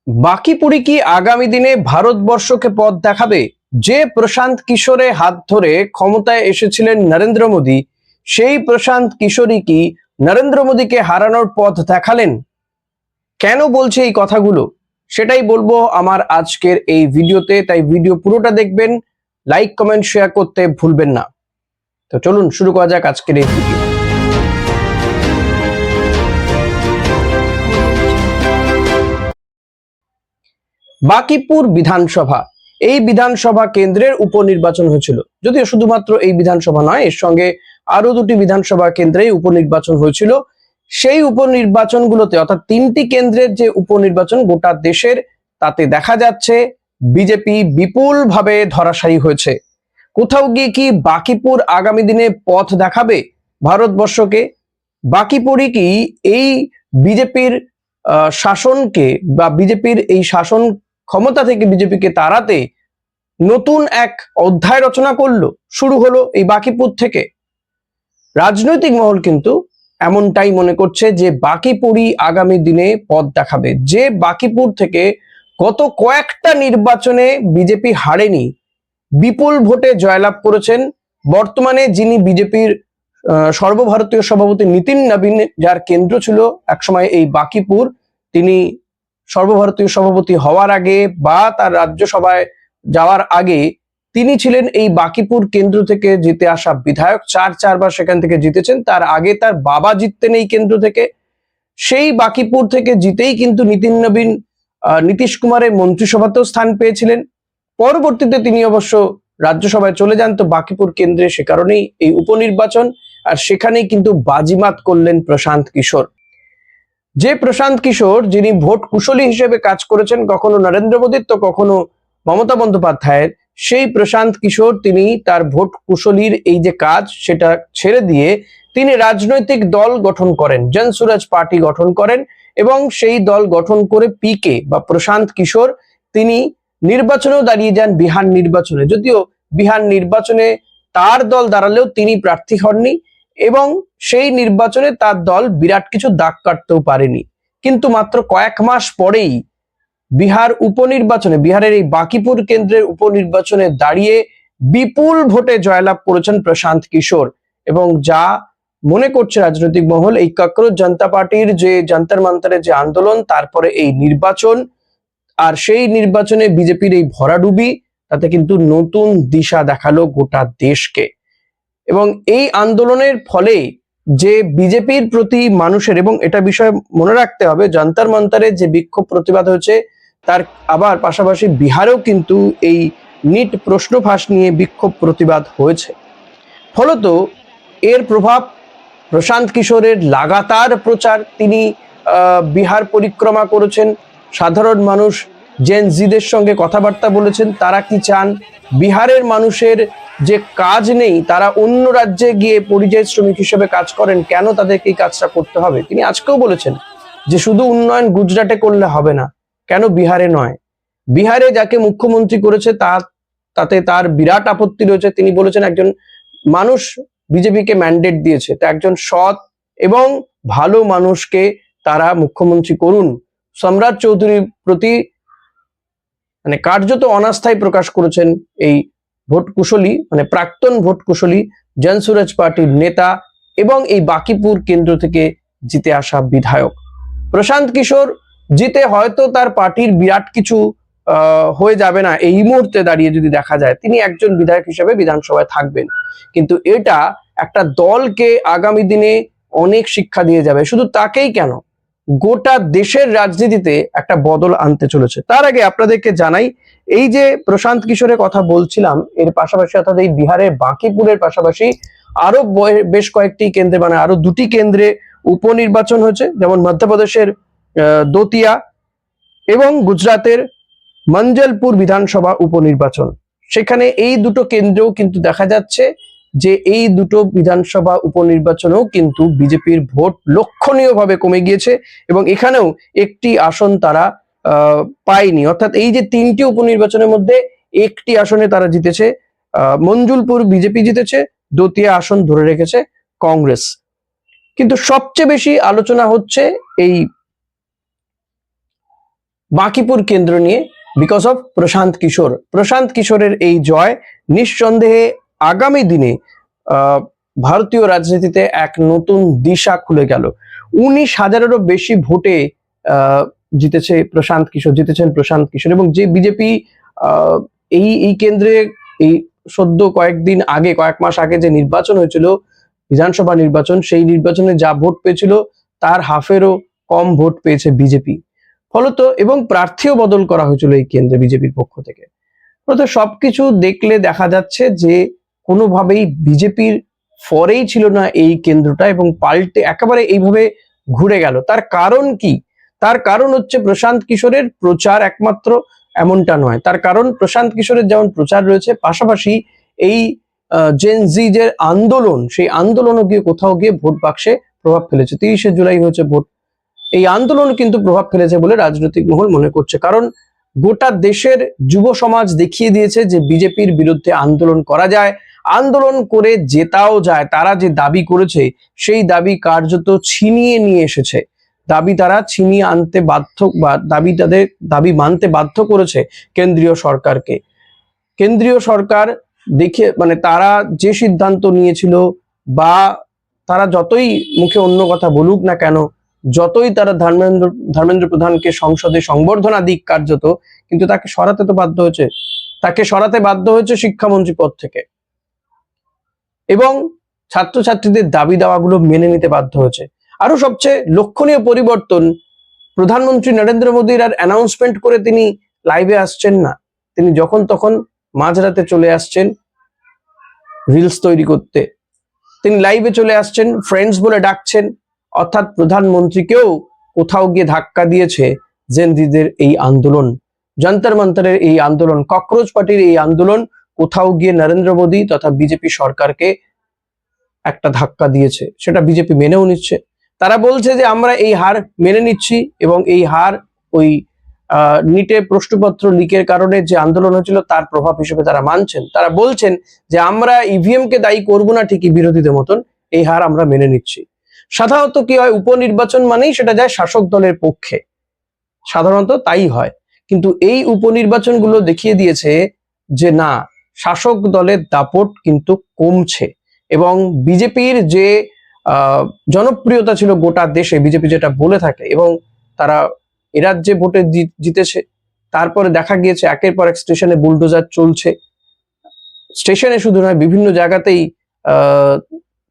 বাকিপুরি কি আগামী দিনে ভারতবর্ষকে পথ দেখাবে? যে প্রশান্ত কিশোরের হাত ধরে ক্ষমতায় এসেছিলেন নরেন্দ্র মোদী, সেই প্রশান্ত কিশোরই কি নরেন্দ্র মোদীকে হারানোর পথ দেখালেন? কেন বলছে এই কথাগুলো সেটাই বলবো আমার আজকের এই ভিডিওতে। তাই ভিডিও পুরোটা দেখবেন, লাইক কমেন্ট শেয়ার করতে ভুলবেন না। তো চলুন শুরু করা যাক আজকের এই ভিডিও। বাকিপুর বিধানসভা, এই বিধানসভা কেন্দ্রের উপনির্বাচন হয়েছিল। যদিও শুধুমাত্র এই বিধানসভা নয়, এর সঙ্গে আরো দুটি বিধানসভা কেন্দ্রে উপনির্বাচন হয়েছিল। সেই উপনির্বাচনগুলোতে অর্থাৎ তিনটি কেন্দ্রের যে উপনির্বাচন গোটা দেশের, তাতে দেখা যাচ্ছে বিজেপি বিপুলভাবে ধরাশায়ী হয়েছে। কোথাও গিয়ে কি বাকিপুর আগামী দিনে পথ দেখাবে ভারতবর্ষকে? বাকিপুরই কি এই বিজেপির শাসনকে বা বিজেপির এই শাসন ক্ষমতা থেকে বিজেপিকে তাড়াতে নতুন এক অধ্যায় রচনা করলো? শুরু হলো এই বাকিপুর থেকে। রাজনৈতিক মহল কিন্তু এমনটাই মনে করছে যে বাকিপুরই আগামী দিনে পথ দেখাবে। যে বাকিপুর থেকে গত কয়েকটা নির্বাচনে বিজেপি হারেনি, বিপুল ভোটে জয়লাভ করেছেন বর্তমানে যিনি বিজেপির সর্বভারতীয় সভাপতি নিতিন নবীন, যার কেন্দ্র ছিল একসময় এই বাকিপুর। তিনি সর্বভারতীয় সভাপতি হওয়ার আগে বা তার রাজ্যসভায় যাওয়ার আগে তিনি ছিলেন এই বাকিপুর কেন্দ্র থেকে জিতে আসা বিধায়ক। চারবার সেখান থেকে জিতেছেন। তার আগে তার বাবা জিততেন এই কেন্দ্র থেকে। সেই বাকিপুর থেকে জিতেই কিন্তু নিতিন নবীন নীতিশ কুমারের মন্ত্রিসভাতেও স্থান পেয়েছিলেন। পরবর্তীতে তিনি অবশ্য রাজ্যসভায় চলে যান। তো বাকিপুর কেন্দ্রে সে কারণেই এই উপনির্বাচন, আর সেখানেই কিন্তু বাজিমাত করলেন প্রশান্ত কিশোর। যে প্রশান্ত কিশোর যিনি ভোট কুশলী হিসেবে কাজ করেছেন, কখনো নরেন্দ্র মোদীর তো কখনো মমতা বন্দ্যোপাধ্যায়ের, সেই প্রশান্ত কিশোর তিনি তার ভোট কুশলীর এই যে কাজ সেটা ছেড়ে দিয়ে তিনি রাজনৈতিক দল গঠন করেন, জনসুরাজ পার্টি গঠন করেন, এবং সেই দল গঠন করে পিকে বা প্রশান্ত কিশোর তিনি নির্বাচনেও দাঁড়িয়ে যান, বিহার নির্বাচনে। যদিও বিহার নির্বাচনে তার দল দাঁড়ালেও তিনি প্রার্থী হননি এবং সেই নির্বাচনে তার দল বিরাট কিছু দাগ কাটতেও পারেনি। কিন্তু মাত্র কয়েক মাস পরেই বিহার উপনির্বাচনে, বিহারের এই বাকিপুর কেন্দ্রের উপনির্বাচনে দাঁড়িয়ে বিপুল ভোটে জয়লাভ করেছেন প্রশান্ত কিশোর। এবং যা মনে করছে রাজনৈতিক মহল, এই ককরোচ জনতা পার্টির যে যন্তর মন্তরের যে আন্দোলন, তারপরে এই নির্বাচন, আর সেই নির্বাচনে বিজেপির এই ভরাডুবি, তাতে কিন্তু নতুন দিশা দেখালো গোটা দেশকে। এবং এই আন্দোলনের ফলে যে বিজেপির প্রতি মানুষের, এবং এটা বিষয় মনে রাখতে হবে, যন্তর মন্তরে যে বিক্ষোভ প্রতিবাদ হয়েছে তার আবার পাশাপাশি বিহারেও কিন্তু এই নিট প্রশ্ন ফাঁস নিয়ে বিক্ষোভ প্রতিবাদ হয়েছে। ফলত এর প্রভাব প্রশান্ত কিশোরের লাগাতার প্রচার, তিনি বিহার পরিক্রমা করেছেন, সাধারণ মানুষ জেন জিদের সঙ্গে কথাবার্তা বলেছেন, তারা কি চান, বিহারের মানুষের যে কাজ নেই, তারা অন্য রাজ্যে গিয়ে পরিযায়ী শ্রমিক হিসেবে কাজ করেন, কেন তাদেরকে এই কাজটা করতে হবে। তিনি আজকেও বলেছেন যে শুধু উন্নয়ন গুজরাটে করলে হবে না, কেন বিহারে নয়? বিহারে যাকে মুখ্যমন্ত্রী করেছে তাতে তার বিরাট আপত্তি রয়েছে। তিনি বলেছেন একজন মানুষ বিজেপিকে ম্যান্ডেট দিয়েছে, তা একজন সৎ এবং ভালো মানুষকে তারা মুখ্যমন্ত্রী করুন। সম্রাট চৌধুরীর প্রতি মানে কার্যত অনাস্থায় প্রকাশ করেছেন এই ভোট কুশলী, মানে প্রাক্তন ভোট কুশলী জনসুরাজ পার্টির নেতা এবং এই বাকিপুর কেন্দ্র থেকে জিতে আসা বিধায়ক প্রশান্ত কিশোর। জিতে হয়তো তার পার্টির বিরাট কিছু হয়ে যাবে না এই মুহূর্তে দাঁড়িয়ে, যদি দেখা যায় তিনি একজন বিধায়ক হিসেবে বিধানসভায় থাকবেন, কিন্তু এটা একটা দলকে আগামী দিনে অনেক শিক্ষা দিয়ে যাবে। শুধু তাকেই কেন, গোটা দেশের রাজনীতিতে একটা বদল আনতে চলেছে। তার আগে আপনাদেরকে জানাই, এই যে প্রশান্ত কিশোরের কথা বলছিলাম, এর পাশাপাশি অর্থাৎ এই বিহারের বাকিপুরের পাশাপাশি আরো বেশ কয়েকটি কেন্দ্রে, মানে আরো দুটি কেন্দ্রে উপনির্বাচন হয়েছে, যেমন মধ্যপ্রদেশের দতিয়া এবং গুজরাতের মঞ্জলপুর বিধানসভা উপনির্বাচন। সেখানে এই দুটো কেন্দ্রেও কিন্তু দেখা যাচ্ছে যে এই দুটো বিধানসভা উপনির্বাচনেও কিন্তু বিজেপির ভোট লক্ষণীয়ভাবে কমে গিয়েছে এবং এখানেও একটি আসন তারা পায়নি। অর্থাৎ এই যে তিনটি উপনির্বাচনের মধ্যে একটি আসনে তারা জিতেছে, মঞ্জুলপুর বিজেপি জিতেছে, দতিয়া আসন ধরে রেখেছে কংগ্রেস। কিন্তু সবচেয়ে বেশি আলোচনা হচ্ছে এই বাঁকিপুর কেন্দ্র নিয়ে, বিকজ অফ প্রশান্ত কিশোর। প্রশান্ত কিশোরের এই জয় নিঃসন্দেহে আগামী দিনে ভারতীয় রাজনীতিতে এক নতুন দিশা খুলে গেল। 19,000-এরও বেশি ভোটে জিতেছেন প্রশান্ত কিশোর। এবং যে বিজেপি এই কেন্দ্রে এই সদ্য কয়েক মাস আগে যে নির্বাচন হয়েছিল, বিধানসভা নির্বাচন, সেই নির্বাচনে যা ভোট পেয়েছিল তার হাফেরও কম ভোট পেয়েছে বিজেপি। ফলত এবং প্রার্থীও বদল করা হয়েছিল এই কেন্দ্রে বিজেপির পক্ষ থেকে। ফলত সবকিছু দেখলে দেখা যাচ্ছে যে কোনোভাবেই বিজেপির ফরেই ছিল না এই কেন্দ্রটা, এবং পাল্টে একেবারে এইভাবে ঘুরে গেল। তার কারণ কি? তার কারণ হচ্ছে প্রশান্ত কিশোরের প্রচার একমাত্র, এমনটা নয়। তার কারণ প্রশান্ত কিশোরের যেমন প্রচার রয়েছে, পাশাপাশি এই জেন জি যে আন্দোলন, সেই আন্দোলনও গিয়ে কোথাও গিয়ে ভোট বাক্সে প্রভাব ফেলেছে। 30শে জুলাই হয়েছে ভোট, এই আন্দোলন কিন্তু প্রভাব ফেলেছে বলে রাজনৈতিক মহল মনে করছে। কারণ গোটা দেশের যুব সমাজ দেখিয়ে দিয়েছে যে বিজেপির বিরুদ্ধে আন্দোলন করা যায়, আন্দোলন করে জেতাও যায়। তারা যে দাবি করেছে সেই দাবি কার্যত ছিনিয়ে নিয়ে এসেছে। দাবি তারা ছিনিয়ে আনতে বাধ্য, বা তাদের দাবি মানতে বাধ্য করেছে কেন্দ্রীয় সরকারকে। কেন্দ্রীয় সরকার দেখে তারা যে সিদ্ধান্ত নিয়েছিল, বা তারা যতই মুখে অন্য কথা বলুক না কেন, যতই তারা ধর্মেন্দ্র প্রধানকে সংসদে সংবর্ধনা দিক কার্যত, কিন্তু তাকে সরাতে তো বাধ্য হয়েছে। তাকে সরাতে বাধ্য হয়েছে শিক্ষামন্ত্রী পদ থেকে, এবং ছাত্রছাত্রীদের দাবি দাওয়াগুলো মেনে নিতে বাধ্য হয়েছে। আরো সবচেয়ে লক্ষণীয় পরিবর্তন, প্রধানমন্ত্রী নরেন্দ্র মোদীর আর অ্যানাউন্সমেন্ট করে তিনি লাইভে আসছেন না। তিনি যখন তখন মাঝরাতে চলে আসছেন রিলস তৈরি করতে, তিনি লাইভে চলে আসছেন, ফ্রেন্ডস বলে ডাকছেন। অর্থাৎ প্রধানমন্ত্রীকেও কোথাও গিয়ে ধাক্কা দিয়েছে জেনজিদের এই আন্দোলন, যন্তর মন্তরের এই আন্দোলন, ককরোচ পার্টির এই আন্দোলন কোথাও গিয়ে নরেন্দ্র মোদী তথা বিজেপি সরকারকে একটা ধাক্কা দিয়েছে। সেটা বিজেপি মেনেও নিচ্ছে। তারা বলছে যে আমরা এই হার মেনে নিচ্ছি, এবং এই হার ওই নিটের প্রশ্নপত্র লিকের কারণে যে আন্দোলন হয়েছিল তার প্রভাব হিসেবে তারা মানছেন। তারা বলছেন যে আমরা ইভিএম কে দায়ী করবো না ঠিকই বিরোধীদের মতন, এই হার আমরা মেনে নিচ্ছি। সাধারণত কি হয়, উপনির্বাচন মানেই সেটা যায় শাসক দলের পক্ষে, সাধারণত তাই হয়। কিন্তু এই উপনির্বাচন গুলো দেখিয়ে দিয়েছে যে না, শাসক দলের দাপট কিন্তু কমছে, এবং বিজেপির যে জনপ্রিয়তা ছিল গোটা দেশে, বিজেপি যেটা বলে থাকে, এবং তারা এ রাজ্যে ভোটে জিতেছে। তারপরে দেখা গিয়েছে একের পর এক স্টেশনে বুলডোজার চলছে। স্টেশনে শুধু নয়, বিভিন্ন জায়গাতেই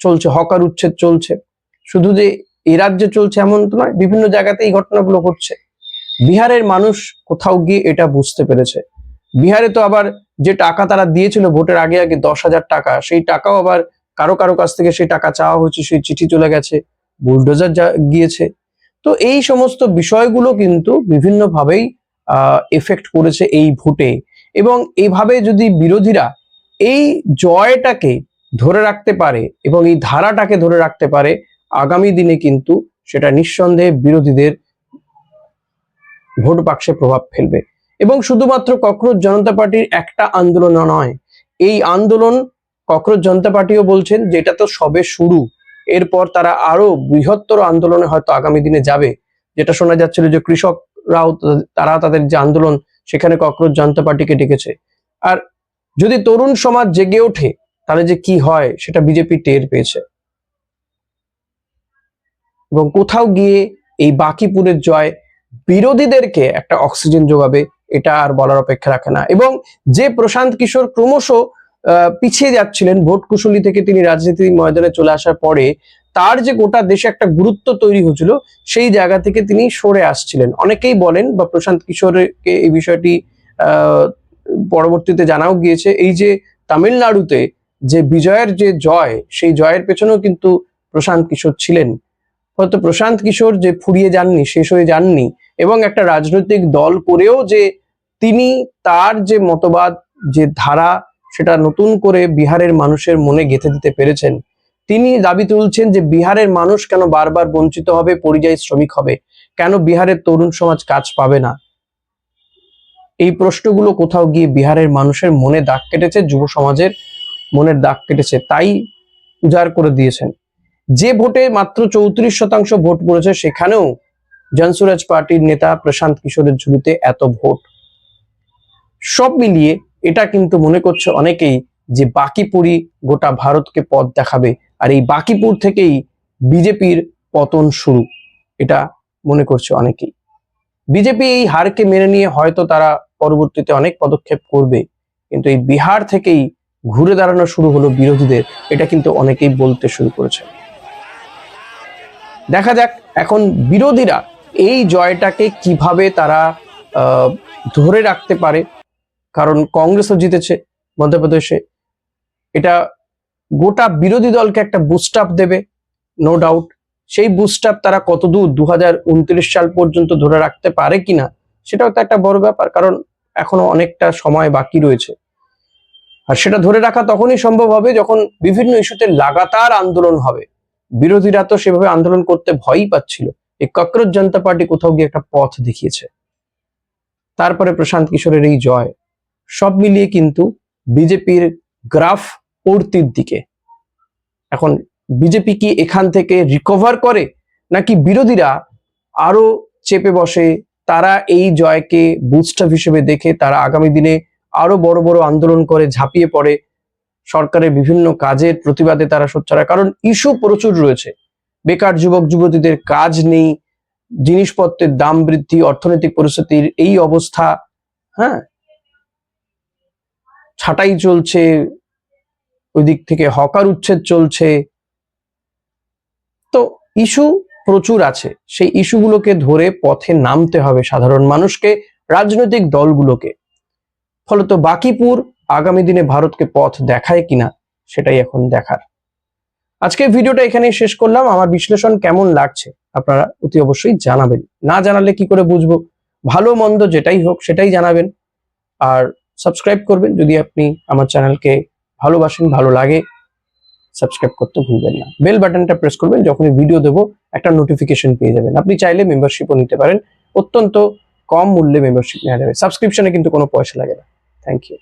চলছে, হকার উচ্ছেদ চলছে। শুধু যে এ রাজ্যে চলছে এমন তো নয়, বিভিন্ন জায়গাতে এই ঘটনাগুলো ঘটছে। বিহারের মানুষ কোথাও গিয়ে এটা বুঝতে পেরেছে। বিহারে তো আবার যে টাকা তারা দিয়েছিল ভোটের আগে 10,000 টাকা, সেই টাকাও আবার কারো কারো কাছ থেকে সেই টাকা চাওয়া হয়েছে, সেই চিঠি চলে গেছে, বুলডোজার গিয়েছে। তো এই সমস্ত বিষয়গুলো কিন্তু বিভিন্নভাবেই এফেক্ট করেছে এই ভোটে। এবং এইভাবে যদি বিরোধীরা এই জয়টাকে ধরে রাখতে পারে এবং এই ধারাটাকে ধরে রাখতে পারে, আগামী দিনে কিন্তু সেটা নিঃসন্দেহে বিরোধীদের ভোট বাক্সে প্রভাব ফেলবে। এবং শুধুমাত্র ককরোচ জনতা পার্টির একটা আন্দোলন নয়, এই আন্দোলন ককরোচ জনতা পার্টিও বলছেন যে এটা তো সবে শুরু, এরপর তারা আরো বৃহত্তর আন্দোলনে হয়তো আগামী দিনে যাবে। যেটা শোনা যাচ্ছিল যে কৃষকরাও তারা তাদের যে আন্দোলন, সেখানে ককরোচ জনতা পার্টিকে ডেকেছে। আর যদি তরুণ সমাজ জেগে ওঠে তাহলে যে কি হয় সেটা বিজেপি টের পেয়েছে, এবং কোথাও গিয়ে এই বাঁকিপুরের জয় বিরোধীদেরকে একটা অক্সিজেন যোগাবে, এটা আর বলার অপেক্ষা রাখে না। এবং যে প্রশান্ত কিশোর ক্রমশ পিছিয়ে যাচ্ছিলেন, ভোট কুশলী থেকে তিনি রাজনীতির ময়দানে চলে আসার পরে তার যে গোটা দেশে একটা গুরুত্ব তৈরি হয়েছিল, সেই জায়গা থেকে তিনি সরে আসছিলেন। অনেকেই বলেন, বা প্রশান্ত কিশোরকে এই বিষয়টি পরবর্তীতে জানাও গিয়েছে, এই যে তামিলনাড়ুতে যে বিজয়ের যে জয়, সেই জয়ের পেছনেও কিন্তু প্রশান্ত কিশোর ছিলেন। হয়তো প্রশান্ত কিশোর যে ফুরিয়ে যাননি, শেষ হয়ে যাননি, এবং একটা রাজনৈতিক দল করেও যে তিনি তার যে মতবাদ, যে ধারা, সেটা নতুন করে বিহারের মানুষের মনে গেঁথে দিতে পেরেছেন। তিনি দাবি তুলছেন যে বিহারের মানুষ কেন বারবার বঞ্চিত হবে, পরিযায়ী শ্রমিক হবে, কেন বিহারের তরুণ সমাজ কাজ পাবে না। এই প্রশ্নগুলো কোথাও গিয়ে বিহারের মানুষের মনে দাগ কেটেছে, যুব সমাজের মনের দাগ কেটেছে, তাই উজাড় করে দিয়েছেন। যে ভোটে মাত্র 34% ভোট পড়েছে, সেখানেও জনসুরাজ পার্টির নেতা প্রশান্ত কিশোরের ঝুলিতে এত ভোট। সব মিলিয়ে এটা কিন্তু মনে করছে অনেকেই যে বাকিপুরই গোটা ভারতকে পথ দেখাবে, আর এই বাকিপুর থেকেই বিজেপির পতন শুরু, এটা মনে করছে অনেকেই। বিজেপি এই হারকে মেনে নিয়ে হয়তো তারা পরবর্তীতে অনেক পদক্ষেপ করবে, কিন্তু এই বিহার থেকেই ঘুরে দাঁড়ানো শুরু হলো বিরোধীদের, এটা কিন্তু অনেকেই বলতে শুরু করেছে। দেখা যাক এখন বিরোধীরা এই জয়টাকে কিভাবে তারা ধরে রাখতে পারে, কারণ কংগ্রেসও জিতেছে মধ্যপ্রদেশে, এটা গোটা বিরোধী দলকে একটা বুস্ট আপ দেবে, নো ডাউট। সেই বুস্ট আপ তারা কতদূর 2029 সাল পর্যন্ত ধরে রাখতে পারে কিনা সেটাও তো একটা বড় ব্যাপার, কারণ এখনো অনেকটা সময় বাকি রয়েছে। আর সেটা ধরে রাখা তখনই সম্ভব হবে যখন বিভিন্ন ইস্যুতে লাগাতার আন্দোলন হবে। বিরোধীরা তো সেভাবে আন্দোলন করতে ভয়ই পাচ্ছিল, এই ককরোচ জনতা পার্টি কোথাও গিয়ে একটা পথ দেখিয়েছে। তারপরে প্রশান্ত কিশোরের এই জয়, সব মিলিয়ে কিন্তু বিজেপির গ্রাফ পড়তির দিকে। এখন বিজেপি কি এখান থেকে রিকভার করে, নাকি বিরোধীরা আরো চেপে বসে, তারা এই জয়কে বুস্টার হিসেবে দেখে তারা আগামী দিনে আরো বড় বড় আন্দোলন করে ঝাঁপিয়ে পড়ে, সরকারের বিভিন্ন কাজের প্রতিবাদে তারা সোচ্চার হয়। কারণ ইস্যু প্রচুর রয়েছে, বেকার যুবক যুবতীদের কাজ নেই, জিনিসপত্রের দাম বৃদ্ধি, অর্থনৈতিক পরিস্থিতির এই অবস্থা, হ্যাঁ, ছাঁটাই চলছে, ওই দিক থেকে হকার উচ্ছেদ চলছে, তো ইস্যু প্রচুর আছে। সেই ইস্যুগুলোকে ধরে পথে নামতে হবে সাধারণ মানুষকে, রাজনৈতিক দলগুলোকে। ফলত বাকিপুর আগামী দিনে ভারতকে পথ দেখায় কিনা সেটাই এখন দেখার। আজকে ভিডিওটা এখানেই শেষ করলাম। আমার বিশ্লেষণ কেমন লাগছে আপনারা অতি অবশ্যই জানাবেন, না জানালে কি করে বুঝবো? ভালো মন্দ যেটাই হোক সেটাই জানাবেন, আর সাবস্ক্রাইব করবেন যদি আপনি আমার চ্যানেলকে ভালোবাসেন, ভালো লাগে। সাবস্ক্রাইব করতে ভুলবেন না, বেল বাটনটা প্রেস করবেন, যখনই ভিডিও দেবো একটা নোটিফিকেশন পেয়ে যাবেন। আপনি চাইলে মেম্বারশিপও নিতে পারেন, অত্যন্ত কম মূল্যে মেম্বারশিপ নেওয়া যাবে, সাবস্ক্রিপশনে কিন্তু কোনো পয়সা লাগে না। Thank you.